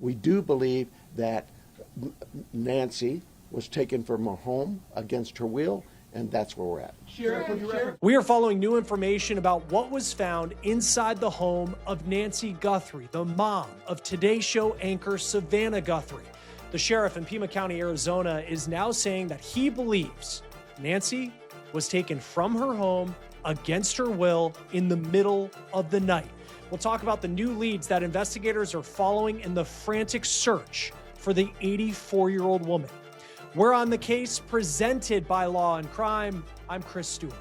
We do believe that Nancy was taken from her home against her will, and that's where we're at. We are following new information about what was found inside the home of Nancy Guthrie, the mom of Today Show anchor Savannah Guthrie. The sheriff in Pima County, Arizona, is now saying that he believes Nancy was taken from her home against her will in the middle of the night. We'll talk about the new leads that investigators are following in the frantic search for the 84-year-old woman. We're on the case, presented by Law&Crime. I'm Chris Stewart.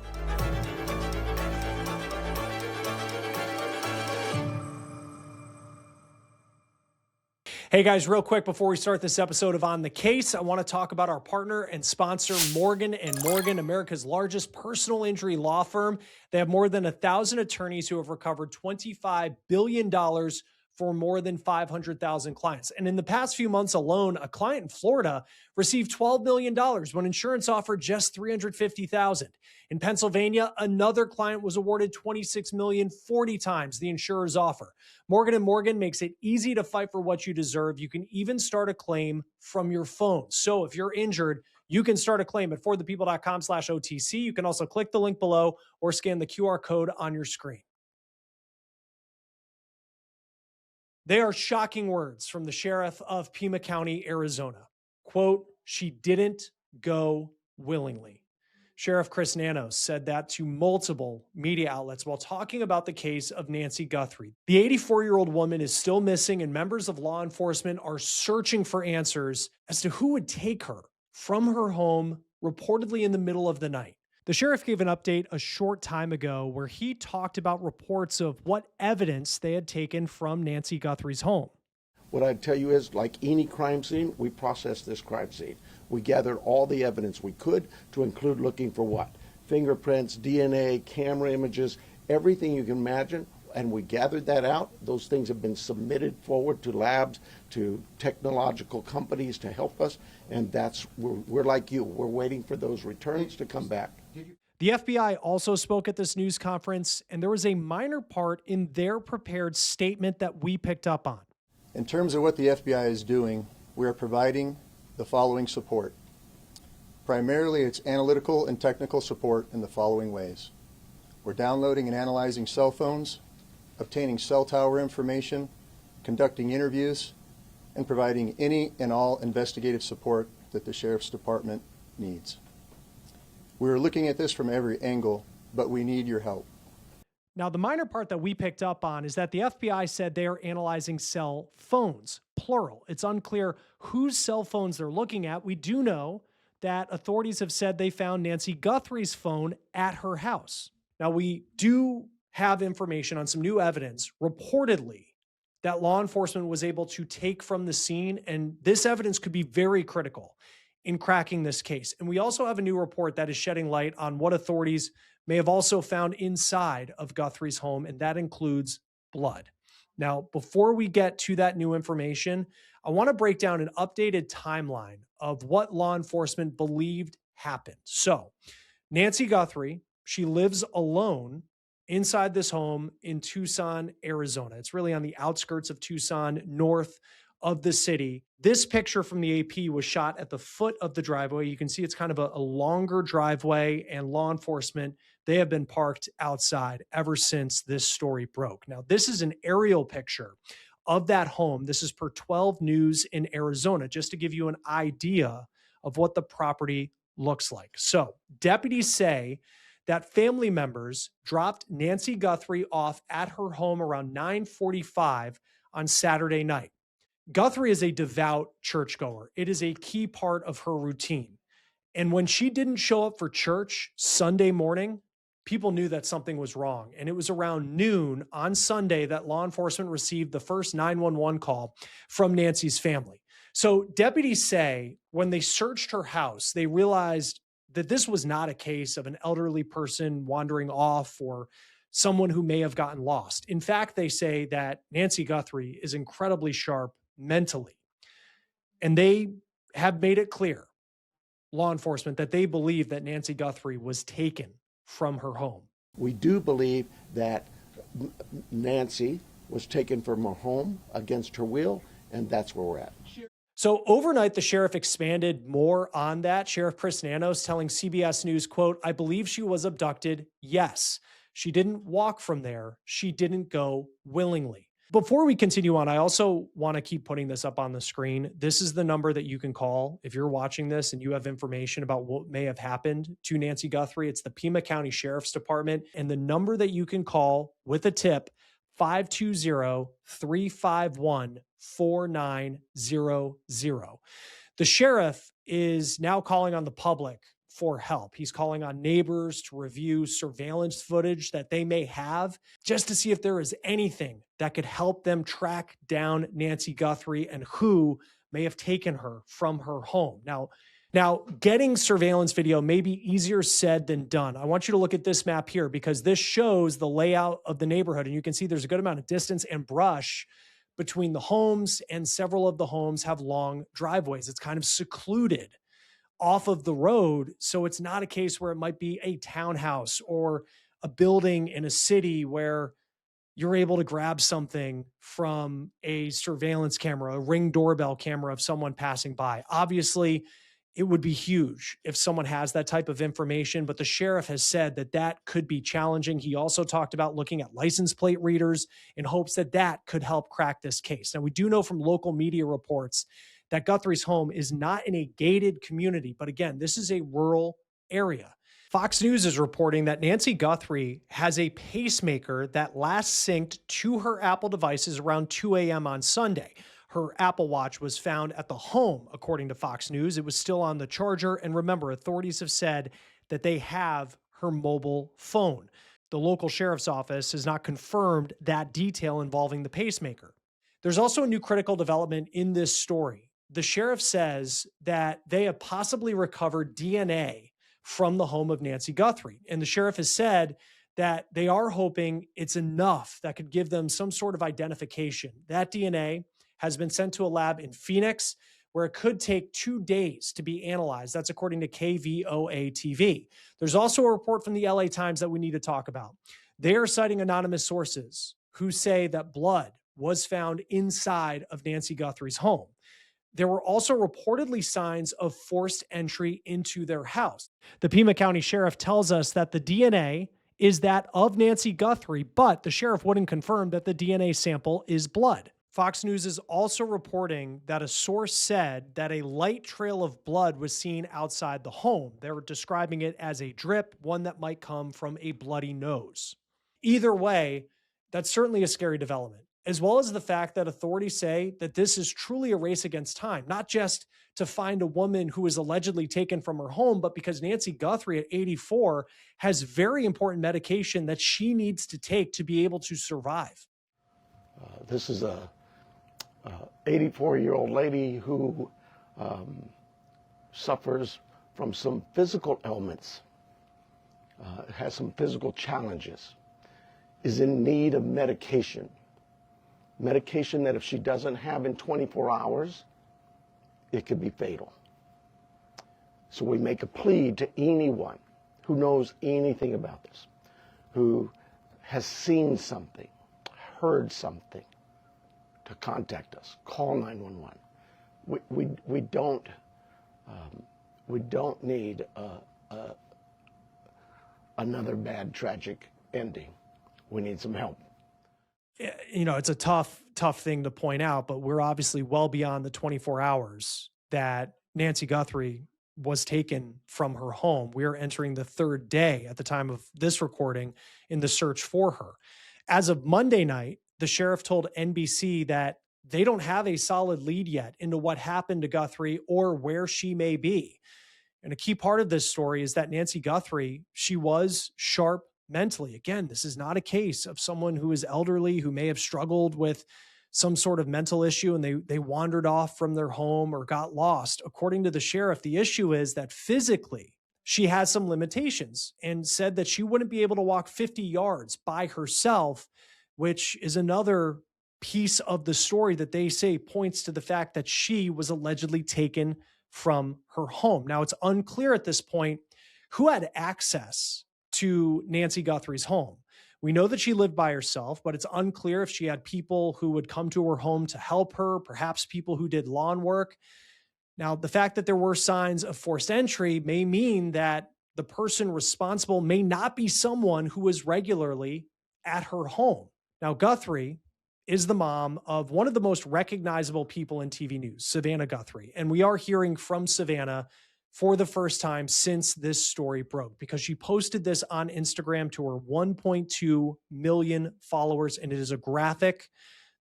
Hey guys, real quick before we start this episode of On the Case, I want to talk about our partner and sponsor, Morgan & Morgan, America's largest personal injury law firm. They have more than 1,000 attorneys who have recovered $25 billion for more than 500,000 clients. And in the past few months alone, a client in Florida received $12 million when insurance offered just $350,000. In Pennsylvania, another client was awarded $26 million, 40 times the insurer's offer. Morgan & Morgan makes it easy to fight for what you deserve. You can even start a claim from your phone. So if you're injured, you can start a claim at forthepeople.com/OTC. You can also click the link below or scan the QR code on your screen. They are shocking words from the sheriff of Pima County, Arizona. Quote, "She didn't go willingly." Sheriff Chris Nanos said that to multiple media outlets while talking about the case of Nancy Guthrie. The 84-year-old woman is still missing, and members of law enforcement are searching for answers as to who would take her from her home, reportedly in the middle of the night. The sheriff gave an update a short time ago where he talked about reports of what evidence they had taken from Nancy Guthrie's home. What I'd tell you is, like any crime scene, we processed this crime scene. We gathered all the evidence we could, to include looking for what? Fingerprints, DNA, camera images, everything you can imagine, and we gathered that out. Those things have been submitted forward to labs, to technological companies to help us, and we're like you. We're waiting for those returns to come back. The FBI also spoke at this news conference, and there was a minor part in their prepared statement that we picked up on. In terms of what the FBI is doing, we are providing the following support. Primarily, it's analytical and technical support in the following ways. We're downloading and analyzing cell phones, obtaining cell tower information, conducting interviews, and providing any and all investigative support that the Sheriff's Department needs. We're looking at this from every angle, but we need your help. Now, the minor part that we picked up on is that the FBI said they are analyzing cell phones, plural. It's unclear whose cell phones they're looking at. We do know that authorities have said they found Nancy Guthrie's phone at her house. Now, we do have information on some new evidence, reportedly, that law enforcement was able to take from the scene, and this evidence could be very critical in cracking this case. And we also have a new report that is shedding light on what authorities may have also found inside of Guthrie's home, and that includes blood. Now, before we get to that new information, I want to break down an updated timeline of what law enforcement believed happened. So, Nancy Guthrie, she lives alone inside this home in Tucson, Arizona. It's really on the outskirts of Tucson, north of the city. This picture from the AP was shot at the foot of the driveway. You can see it's kind of a longer driveway, and law enforcement, they have been parked outside ever since this story broke. Now, this is an aerial picture of that home. This is per 12 News in Arizona, just to give you an idea of what the property looks like. So, deputies say that family members dropped Nancy Guthrie off at her home around 9:45 on Saturday night. Guthrie is a devout churchgoer. It is a key part of her routine. And when she didn't show up for church Sunday morning, people knew that something was wrong. And it was around noon on Sunday that law enforcement received the first 911 call from Nancy's family. So deputies say when they searched her house, they realized that this was not a case of an elderly person wandering off or someone who may have gotten lost. In fact, they say that Nancy Guthrie is incredibly sharp mentally. And they have made it clear, law enforcement, that they believe that Nancy Guthrie was taken from her home. We do believe that Nancy was taken from her home against her will, and that's where we're at. So overnight, the sheriff expanded more on that. Sheriff Chris Nanos telling CBS News, quote, "I believe she was abducted. Yes. She didn't walk from there. She didn't go willingly." Before we continue on, I also want to keep putting this up on the screen. This is the number that you can call if you're watching this and you have information about what may have happened to Nancy Guthrie. It's the Pima County Sheriff's Department. And the number that you can call with a tip, 520-351-4900. The sheriff is now calling on the public for help. He's calling on neighbors to review surveillance footage that they may have just to see if there is anything that could help them track down Nancy Guthrie and who may have taken her from her home. Now, getting surveillance video may be easier said than done. I want you to look at this map here because this shows the layout of the neighborhood, and you can see there's a good amount of distance and brush between the homes, and several of the homes have long driveways. It's kind of secluded off of the road, so it's not a case where it might be a townhouse or a building in a city where you're able to grab something from a surveillance camera, a Ring doorbell camera of someone passing by. Obviously, it would be huge if someone has that type of information, but the sheriff has said that that could be challenging. He also talked about looking at license plate readers in hopes that that could help crack this case. Now, we do know from local media reports that Guthrie's home is not in a gated community, but again, this is a rural area. Fox News is reporting that Nancy Guthrie has a pacemaker that last synced to her Apple devices around 2 a.m. on Sunday. Her Apple Watch was found at the home, according to Fox News. It was still on the charger. And remember, authorities have said that they have her mobile phone. The local sheriff's office has not confirmed that detail involving the pacemaker. There's also a new critical development in this story. The sheriff says that they have possibly recovered DNA from the home of Nancy Guthrie. And the sheriff has said that they are hoping it's enough that could give them some sort of identification. That DNA has been sent to a lab in Phoenix, where it could take 2 days to be analyzed. That's according to KVOA TV. There's also a report from the LA Times that we need to talk about. They are citing anonymous sources who say that blood was found inside of Nancy Guthrie's home. There were also reportedly signs of forced entry into their house. The Pima County Sheriff tells us that the DNA is that of Nancy Guthrie, but the sheriff wouldn't confirm that the DNA sample is blood. Fox News is also reporting that a source said that a light trail of blood was seen outside the home. They're describing it as a drip, one that might come from a bloody nose. Either way, that's certainly a scary development, as well as the fact that authorities say that this is truly a race against time, not just to find a woman who is allegedly taken from her home, but because Nancy Guthrie at 84 has very important medication that she needs to take to be able to survive. This is a 84-year-old lady who suffers from some physical ailments, has some physical challenges, is in need of medication that if she doesn't have in 24 hours, it could be fatal. So we make a plea to anyone who knows anything about this, who has seen something, heard something, to contact us. Call 911. We don't need another bad tragic ending. We need some help. You know, it's a tough thing to point out, but we're obviously well beyond the 24 hours that Nancy Guthrie was taken from her home. We are entering the third day at the time of this recording in the search for her. As of Monday night, the sheriff told NBC that they don't have a solid lead yet into what happened to Guthrie or where she may be. And a key part of this story is that Nancy Guthrie, she was sharp mentally. Again, this is not a case of someone who is elderly, who may have struggled with some sort of mental issue and they wandered off from their home or got lost. According to the sheriff, the issue is that physically she has some limitations and said that she wouldn't be able to walk 50 yards by herself, which is another piece of the story that they say points to the fact that she was allegedly taken from her home. Now, it's unclear at this point who had access to Nancy Guthrie's home. We know that she lived by herself, but it's unclear if she had people who would come to her home to help her, perhaps people who did lawn work. Now, the fact that there were signs of forced entry may mean that the person responsible may not be someone who was regularly at her home. Now, Guthrie is the mom of one of the most recognizable people in TV news, Savannah Guthrie. And we are hearing from Savannah for the first time since this story broke, because she posted this on Instagram to her 1.2 million followers. And it is a graphic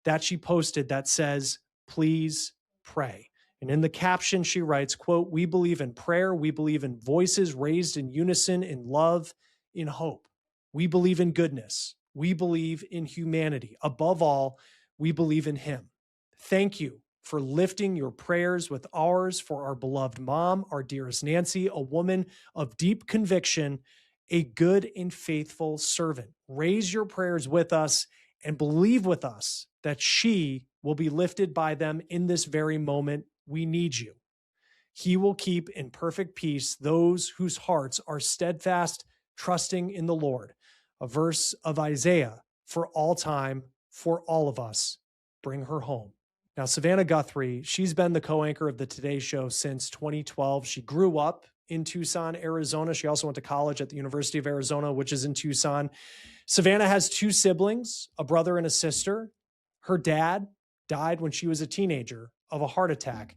that she posted that says, "Please pray." And in the caption, she writes, quote, "We believe in prayer. We believe in voices raised in unison, in love, in hope. We believe in goodness. We believe in humanity. Above all, we believe in him. Thank you for lifting your prayers with ours for our beloved mom, our dearest Nancy, a woman of deep conviction, a good and faithful servant. Raise your prayers with us and believe with us that she will be lifted by them in this very moment. We need you. He will keep in perfect peace those whose hearts are steadfast, trusting in the Lord." A verse of Isaiah, for all time, for all of us. Bring her home. Now, Savannah Guthrie, she's been the co-anchor of the Today Show since 2012. She grew up in Tucson, Arizona. She also went to college at the University of Arizona, which is in Tucson. Savannah has two siblings, a brother and a sister. Her dad died when she was a teenager of a heart attack.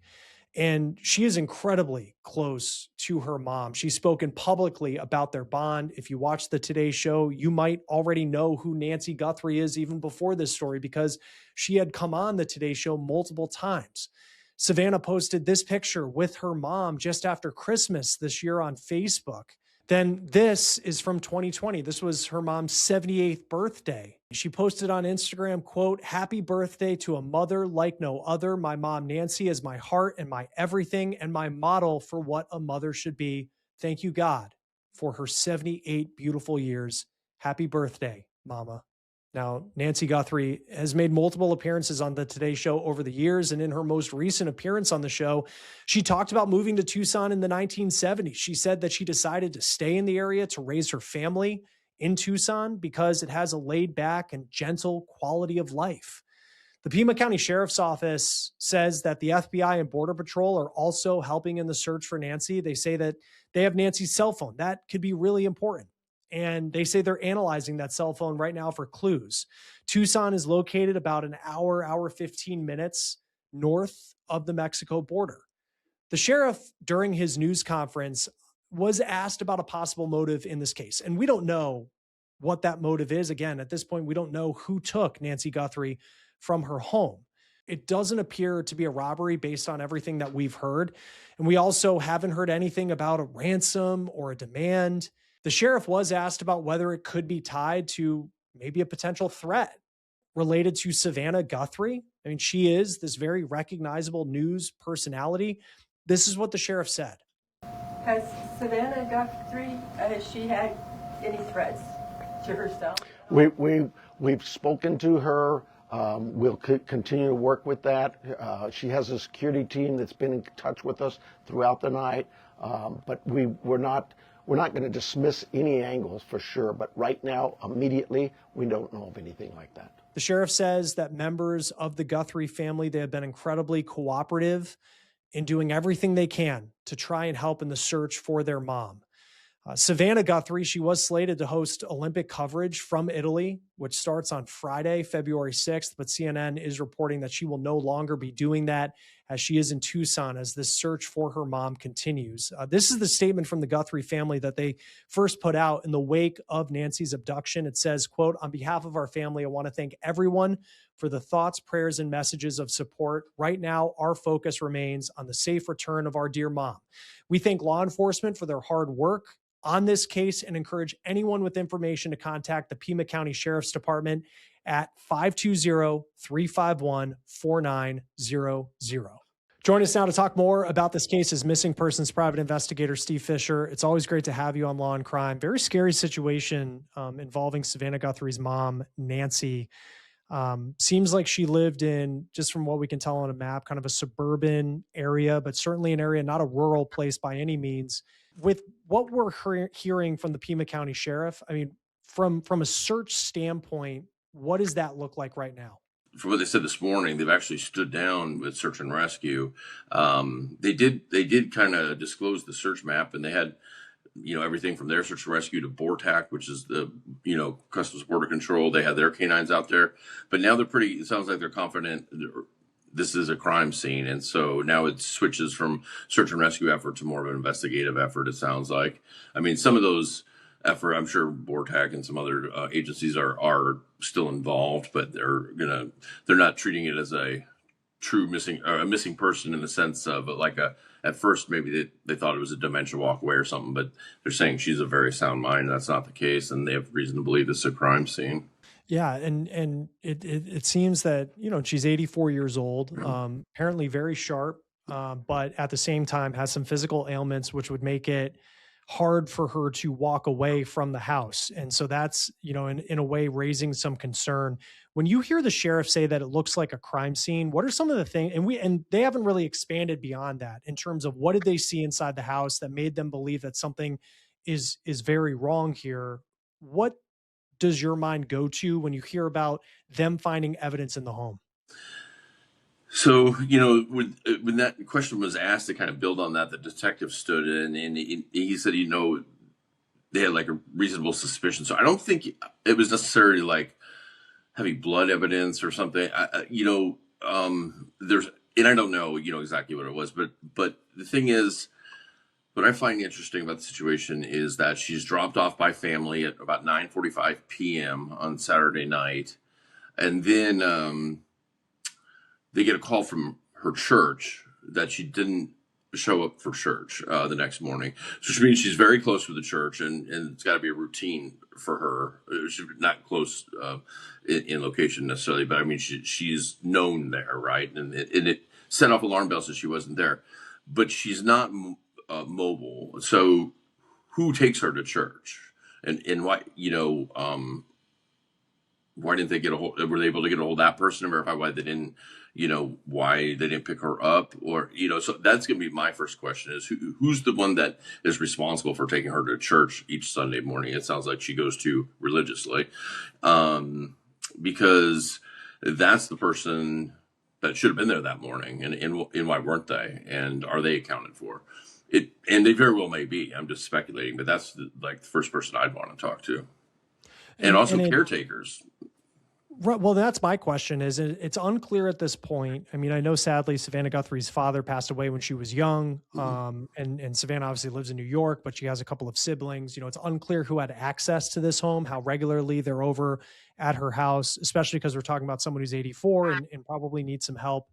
And she is incredibly close to her mom. She's spoken publicly about their bond. If you watch the Today Show, you might already know who Nancy Guthrie is even before this story, because she had come on the Today Show multiple times. Savannah posted this picture with her mom just after Christmas this year on Facebook. Then this is from 2020. This was her mom's 78th birthday. She posted on Instagram, quote, "Happy birthday to a mother like no other. My mom, Nancy, is my heart and my everything and my model for what a mother should be. Thank you, God, for her 78 beautiful years. Happy birthday, Mama." Now, Nancy Guthrie has made multiple appearances on the Today Show over the years, and in her most recent appearance on the show, she talked about moving to Tucson in the 1970s. She said that she decided to stay in the area to raise her family in Tucson because it has a laid-back and gentle quality of life. The Pima County Sheriff's Office says that the FBI and Border Patrol are also helping in the search for Nancy. They say that they have Nancy's cell phone. That could be really important. And they say they're analyzing that cell phone right now for clues. Tucson is located about an hour 15 minutes north of the Mexico border. The sheriff, during his news conference, was asked about a possible motive in this case. And we don't know what that motive is. Again, at this point, we don't know who took Nancy Guthrie from her home. It doesn't appear to be a robbery based on everything that we've heard. And we also haven't heard anything about a ransom or a demand. The sheriff was asked about whether it could be tied to maybe a potential threat related to Savannah Guthrie. I mean, she is this very recognizable news personality. This is what the sheriff said. Has Savannah Guthrie, has she had any threats to herself? We've spoken to her. We'll continue to work with that. She has a security team that's been in touch with us throughout the night. But we're not going to dismiss any angles for sure. But right now, immediately, we don't know of anything like that. The sheriff says that members of the Guthrie family, they have been incredibly cooperative in doing everything they can to try and help in the search for their mom. Savannah Guthrie, she was slated to host Olympic coverage from Italy, which starts on Friday, February 6th, but CNN is reporting that she will no longer be doing that as she is in Tucson as this search for her mom continues. This is the statement from the Guthrie family that they first put out in the wake of Nancy's abduction. It says, quote, "On behalf of our family, I want to thank everyone for the thoughts, prayers, and messages of support. Right now, our focus remains on the safe return of our dear mom. We thank law enforcement for their hard work on this case and encourage anyone with information to contact the Pima County Sheriff's Department at 520-351-4900. Join us now to talk more about this case is missing persons private investigator Steve Fisher. It's always great to have you on Law and Crime. Very scary situation involving Savannah Guthrie's mom, Nancy. Seems like she lived in, just from what we can tell on a map, kind of a suburban area, but certainly an area, not a rural place by any means. With what we're hearing from the Pima County Sheriff, I mean, from a search standpoint, what does that look like right now? From what they said this morning, they've actually stood down with search and rescue. They did kind of disclose the search map, and they had, everything from their search and rescue to BORTAC, which is the, Customs Border Control. They had their canines out there, but now it sounds like they're confident this is a crime scene. And so now it switches from search and rescue effort to more of an investigative effort, it sounds like. I mean, some of those effort, I'm sure BORTAC and some other agencies are still involved, but they're not treating it as a true missing person in the sense of at first maybe they thought it was a dementia walk away or something, but they're saying she's a very sound mind. That's not the case, and they have reason to believe this is a crime scene. Yeah, and it seems that she's 84 years old, apparently very sharp, but at the same time has some physical ailments, which would make it hard for her to walk away from the house. And so that's, in a way raising some concern. When you hear the sheriff say that it looks like a crime scene, what are some of the things, and they haven't really expanded beyond that in terms of what did they see inside the house that made them believe that something is very wrong here? What does your mind go to when you hear about them finding evidence in the home? So, when that question was asked to kind of build on that, the detective stood in and he said, they had like a reasonable suspicion. So I don't think it was necessarily like heavy blood evidence or something. And I don't know, exactly what it was, but the thing is, what I find interesting about the situation is that she's dropped off by family at about 9:45 p.m. on Saturday night. And then, they get a call from her church that she didn't show up for church the next morning. So she means she's very close with the church, and it's got to be a routine for her. She's not close in location necessarily, but I mean, she's known there, right? And it set off alarm bells that she wasn't there. But she's not mobile. So who takes her to church? And why, why didn't they were they able to get a hold of that person and verify why they didn't, why they didn't pick her up? Or, so that's going to be my first question is who's the one that is responsible for taking her to church each Sunday morning? It sounds like she goes to religiously, because that's the person that should have been there that morning. And why weren't they? And are they accounted for? And they very well may be. I'm just speculating, but that's the first person I'd want to talk to. And also caretakers. Right. Well, that's my question is it's unclear at this point. I mean, I know sadly Savannah Guthrie's father passed away when she was young. And Savannah obviously lives in New York, but she has a couple of siblings. It's unclear who had access to this home, how regularly they're over at her house, especially because we're talking about someone who's 84 and probably needs some help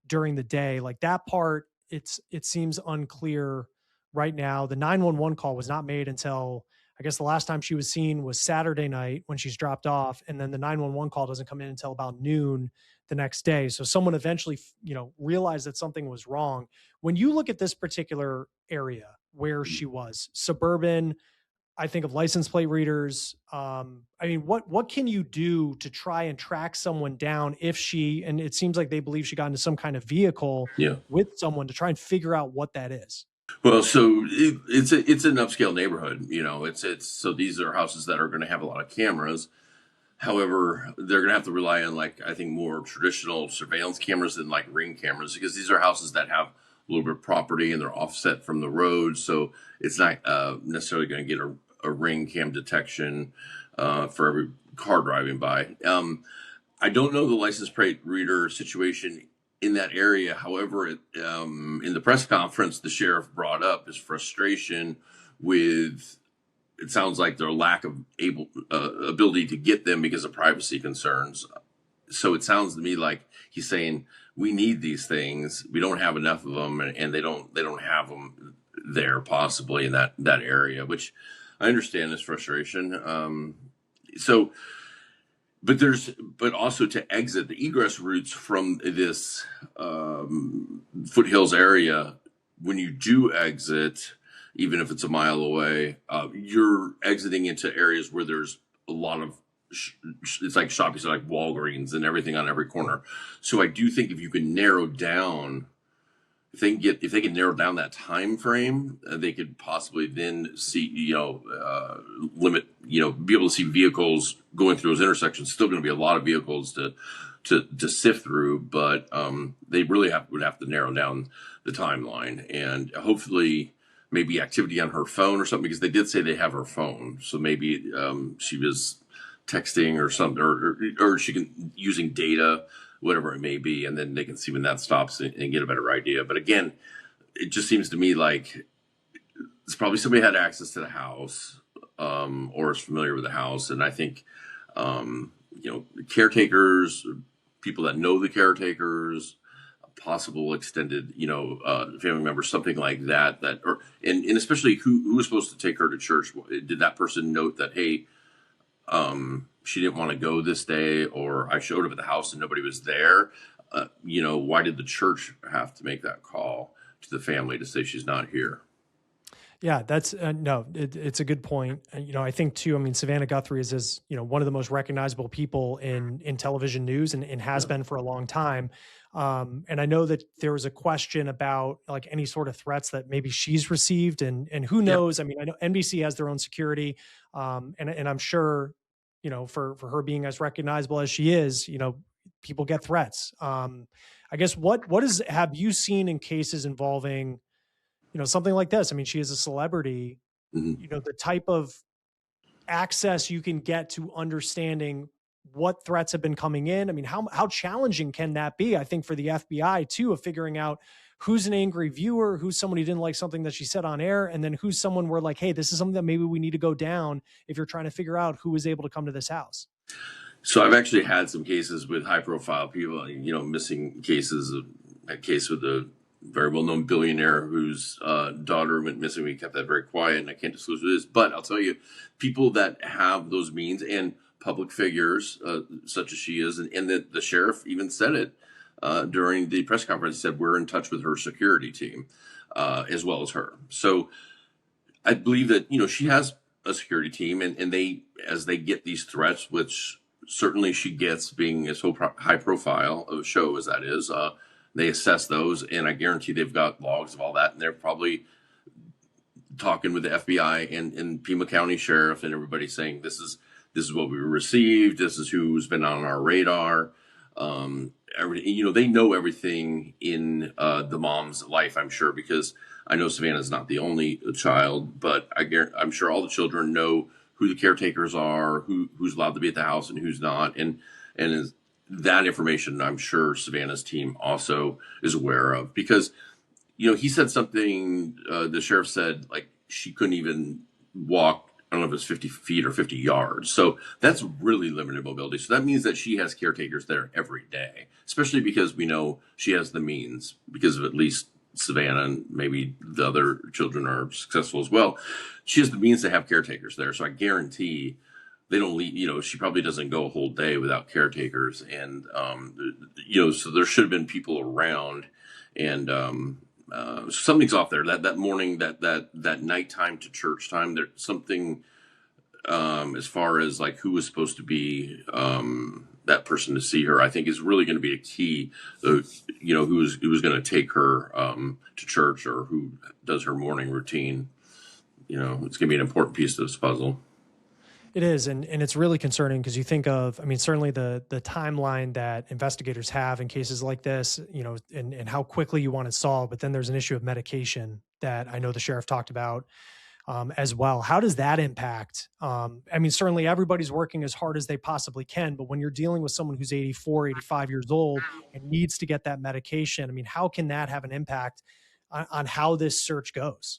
during the day. Like that part, it seems unclear right now. The 911 call was not made until I guess the last time she was seen was Saturday night when she's dropped off. And then the 911 call doesn't come in until about noon the next day. So someone eventually, realized that something was wrong. When you look at this particular area where she was, suburban, I think of license plate readers. I mean, what can you do to try and track someone down and it seems like they believe she got into some kind of vehicle with someone to try and figure out what that is? Well, so it's an upscale neighborhood, it's so these are houses that are going to have a lot of cameras. However, they're going to have to rely on I think more traditional surveillance cameras than Ring cameras, because these are houses that have a little bit of property and they're offset from the road. So it's not necessarily going to get a Ring cam detection for every car driving by. I don't know the license plate reader situation in that area. However, in the press conference, the sheriff brought up his frustration with, it sounds like their lack of ability to get them because of privacy concerns. So it sounds to me like he's saying, we need these things. We don't have enough of them, and they don't have them there possibly in that area, which I understand his frustration. But also to exit the egress routes from this foothills area, when you do exit, even if it's a mile away, you're exiting into areas where there's a lot of, it's like shopping, so like Walgreens and everything on every corner. So I do think if you can narrow down if they can narrow down that time frame, they could possibly then see, limit, be able to see vehicles going through those intersections. Still going to be a lot of vehicles to sift through, but they really would have to narrow down the timeline, and hopefully maybe activity on her phone or something, because they did say they have her phone, so maybe she was texting or something, or she can using data, whatever it may be, and then they can see when that stops and get a better idea. But again, it just seems to me like it's probably somebody had access to the house, or is familiar with the house, and I think caretakers, people that know the caretakers, possible extended family members, something like that, and especially who was supposed to take her to church. Did that person note that, hey, she didn't want to go this day, or I showed up at the house and nobody was there? Why did the church have to make that call to the family to say she's not here? Yeah, that's no, it's a good point. I think too, I mean, Savannah Guthrie is one of the most recognizable people in television news, and has been for a long time. And I know that there was a question about like any sort of threats that maybe she's received, and who knows? I mean, I know NBC has their own security. And I'm sure, for her being as recognizable as she is, people get threats. I guess have you seen in cases involving, something like this? I mean, she is a celebrity, Mm-hmm. the type of access you can get to understanding what threats have been coming in. I mean, how challenging can that be? I think for the FBI too, of figuring out who's an angry viewer, who's someone who didn't like something that she said on air, and then who's someone where like, hey, this is something that maybe we need to go down if you're trying to figure out who was able to come to this house. So I've actually had some cases with high profile people, missing cases. A case with a very well known billionaire whose daughter went missing. We kept that very quiet, and I can't disclose who it is. But I'll tell you, people that have those means, and public figures such as she is, and the sheriff even said it during the press conference. He said, we're in touch with her security team as well as her. So I believe that she has a security team, and they, as they get these threats, which certainly she gets, being as high profile of a show as that is, they assess those, and I guarantee they've got logs of all that, and they're probably talking with the FBI and Pima County Sheriff and everybody, saying this is what we received, this is who's been on our radar. They know everything in the mom's life, I'm sure, because I know Savannah's not the only child, but I'm sure all the children know who the caretakers are, who's allowed to be at the house and who's not, and that information I'm sure Savannah's team also is aware of, because he said something, the sheriff said, like, she couldn't even walk, I don't know if it's 50 feet or 50 yards. So that's really limited mobility. So that means that she has caretakers there every day, especially because we know she has the means, because of at least Savannah, and maybe the other children are successful as well. She has the means to have caretakers there. So I guarantee they don't leave, she probably doesn't go a whole day without caretakers. And, so there should have been people around, and something's off there. That morning, that nighttime to church time, there's something as far as like who was supposed to be that person to see her, I think is really going to be a key. Who's going to take her to church, or who does her morning routine. It's going to be an important piece of this puzzle. It is, and it's really concerning, because you think of, I mean, certainly the timeline that investigators have in cases like this, and how quickly you want it solved. But then there's an issue of medication that I know the sheriff talked about as well. How does that impact? I mean, certainly everybody's working as hard as they possibly can, but when you're dealing with someone who's 84, 85 years old and needs to get that medication, I mean, how can that have an impact on how this search goes?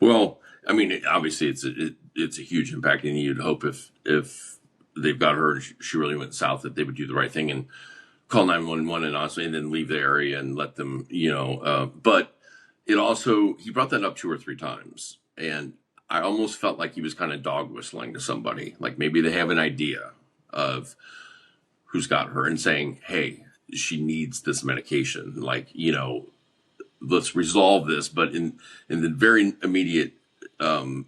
Well, I mean, obviously it's a huge impact, and you'd hope if they've got her and she really went south, that they would do the right thing and call 911 and honestly, and then leave the area and let them, but it also, he brought that up 2 or 3 times, and I almost felt like he was kind of dog whistling to somebody, like maybe they have an idea of who's got her, and saying, hey, she needs this medication, like, let's resolve this, but in the very immediate, time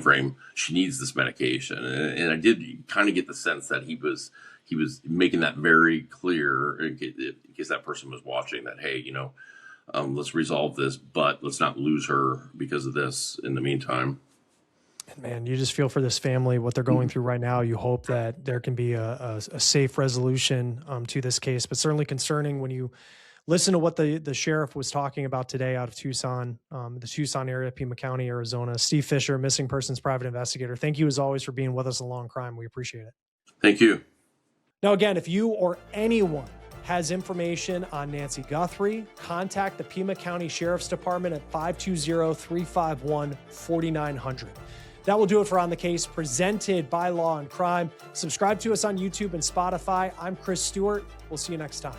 frame, she needs this medication. And I did kind of get the sense that he was he was making that very clear in case that person was watching that, hey, let's resolve this, but let's not lose her because of this in the meantime. Man, you just feel for this family, what they're going through right now. You hope that there can be a safe resolution to this case, but certainly concerning when you listen to what the sheriff was talking about today out of Tucson, the Tucson-area, Pima County, Arizona. Steve Fisher, missing persons private investigator. Thank you as always for being with us on Law&Crime. We appreciate it. Thank you. Now, again, if you or anyone has information on Nancy Guthrie, contact the Pima County Sheriff's Department at 520-351-4900. That will do it for On the Case, presented by Law&Crime. Subscribe to us on YouTube and Spotify. I'm Chris Stewart. We'll see you next time.